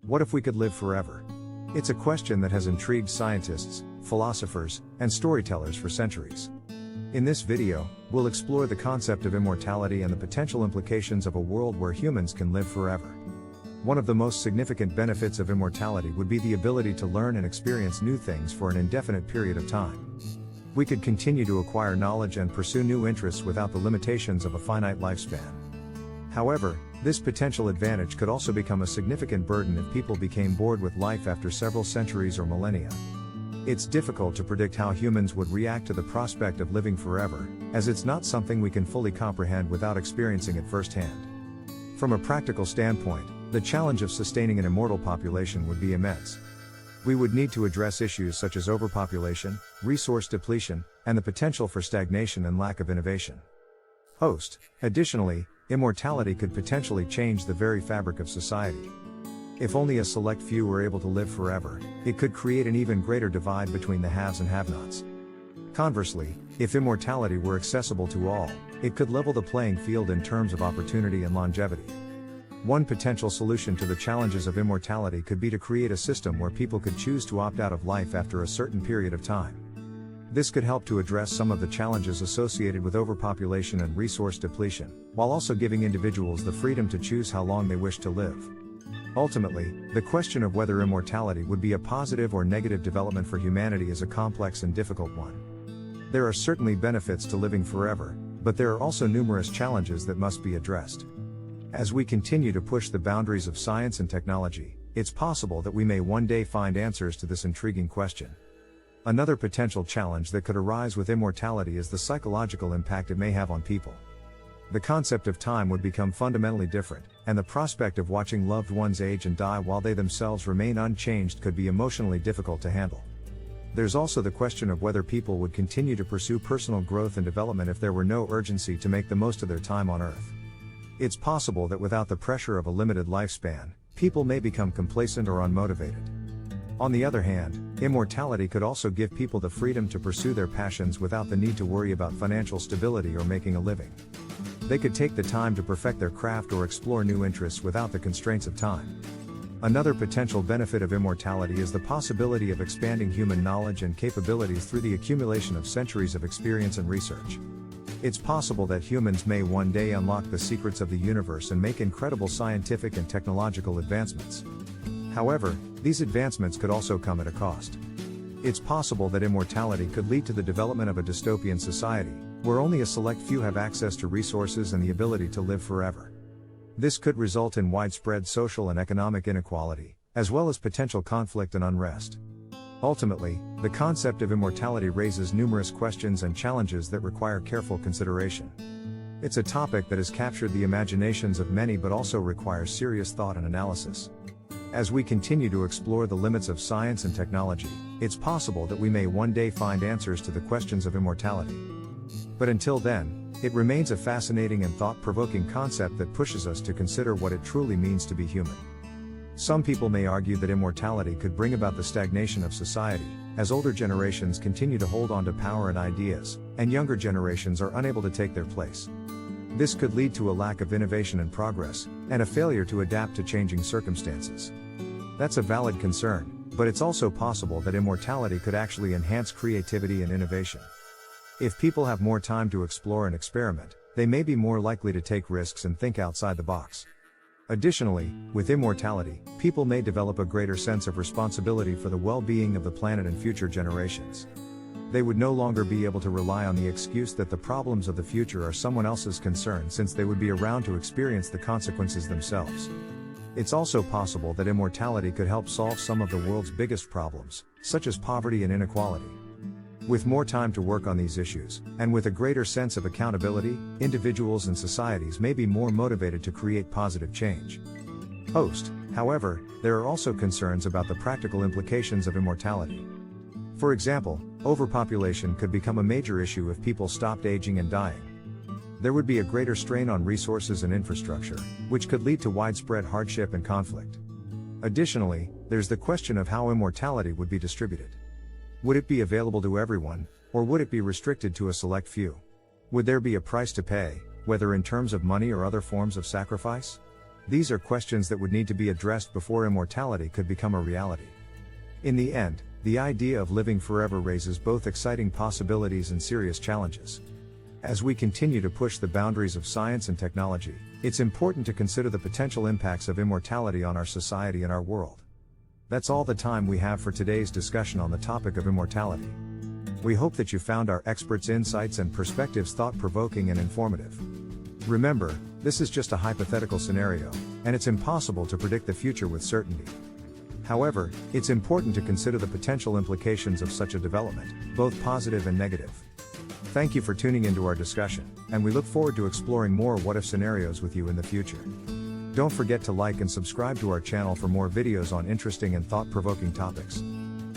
What if we could live forever? It's a question that has intrigued scientists, philosophers, and storytellers for centuries. In this video, we'll explore the concept of immortality and the potential implications of a world where humans can live forever. One of the most significant benefits of immortality would be the ability to learn and experience new things for an indefinite period of time. We could continue to acquire knowledge and pursue new interests without the limitations of a finite lifespan. However, this potential advantage could also become a significant burden if people became bored with life after several centuries or millennia. It's difficult to predict how humans would react to the prospect of living forever, as it's not something we can fully comprehend without experiencing it firsthand. From a practical standpoint, the challenge of sustaining an immortal population would be immense. We would need to address issues such as overpopulation, resource depletion, and the potential for stagnation and lack of innovation. Additionally, immortality could potentially change the very fabric of society. If only a select few were able to live forever, it could create an even greater divide between the haves and have-nots. Conversely, if immortality were accessible to all, it could level the playing field in terms of opportunity and longevity. One potential solution to the challenges of immortality could be to create a system where people could choose to opt out of life after a certain period of time. This could help to address some of the challenges associated with overpopulation and resource depletion, while also giving individuals the freedom to choose how long they wish to live. Ultimately, the question of whether immortality would be a positive or negative development for humanity is a complex and difficult one. There are certainly benefits to living forever, but there are also numerous challenges that must be addressed. As we continue to push the boundaries of science and technology, it's possible that we may one day find answers to this intriguing question. Another potential challenge that could arise with immortality is the psychological impact it may have on people. The concept of time would become fundamentally different, and the prospect of watching loved ones age and die while they themselves remain unchanged could be emotionally difficult to handle. There's also the question of whether people would continue to pursue personal growth and development if there were no urgency to make the most of their time on Earth. It's possible that without the pressure of a limited lifespan, people may become complacent or unmotivated. On the other hand, immortality could also give people the freedom to pursue their passions without the need to worry about financial stability or making a living. They could take the time to perfect their craft or explore new interests without the constraints of time. Another potential benefit of immortality is the possibility of expanding human knowledge and capabilities through the accumulation of centuries of experience and research. It's possible that humans may one day unlock the secrets of the universe and make incredible scientific and technological advancements. However, these advancements could also come at a cost. It's possible that immortality could lead to the development of a dystopian society, where only a select few have access to resources and the ability to live forever. This could result in widespread social and economic inequality, as well as potential conflict and unrest. Ultimately, the concept of immortality raises numerous questions and challenges that require careful consideration. It's a topic that has captured the imaginations of many but also requires serious thought and analysis. As we continue to explore the limits of science and technology, it's possible that we may one day find answers to the questions of immortality. But until then, it remains a fascinating and thought-provoking concept that pushes us to consider what it truly means to be human. Some people may argue that immortality could bring about the stagnation of society, as older generations continue to hold on to power and ideas, and younger generations are unable to take their place. This could lead to a lack of innovation and progress, and a failure to adapt to changing circumstances. That's a valid concern, but it's also possible that immortality could actually enhance creativity and innovation. If people have more time to explore and experiment, they may be more likely to take risks and think outside the box. Additionally, with immortality, people may develop a greater sense of responsibility for the well-being of the planet and future generations. They would no longer be able to rely on the excuse that the problems of the future are someone else's concern, since they would be around to experience the consequences themselves. It's also possible that immortality could help solve some of the world's biggest problems, such as poverty and inequality. With more time to work on these issues, and with a greater sense of accountability, individuals and societies may be more motivated to create positive change. However, there are also concerns about the practical implications of immortality. For example, overpopulation could become a major issue if people stopped aging and dying. There would be a greater strain on resources and infrastructure, which could lead to widespread hardship and conflict. Additionally, there's the question of how immortality would be distributed. Would it be available to everyone, or would it be restricted to a select few? Would there be a price to pay, whether in terms of money or other forms of sacrifice? These are questions that would need to be addressed before immortality could become a reality. In the end, the idea of living forever raises both exciting possibilities and serious challenges. As we continue to push the boundaries of science and technology, it's important to consider the potential impacts of immortality on our society and our world. That's all the time we have for today's discussion on the topic of immortality. We hope that you found our experts' insights and perspectives thought-provoking and informative. Remember, this is just a hypothetical scenario, and it's impossible to predict the future with certainty. However, it's important to consider the potential implications of such a development, both positive and negative. Thank you for tuning into our discussion, and we look forward to exploring more what-if scenarios with you in the future. Don't forget to like and subscribe to our channel for more videos on interesting and thought-provoking topics.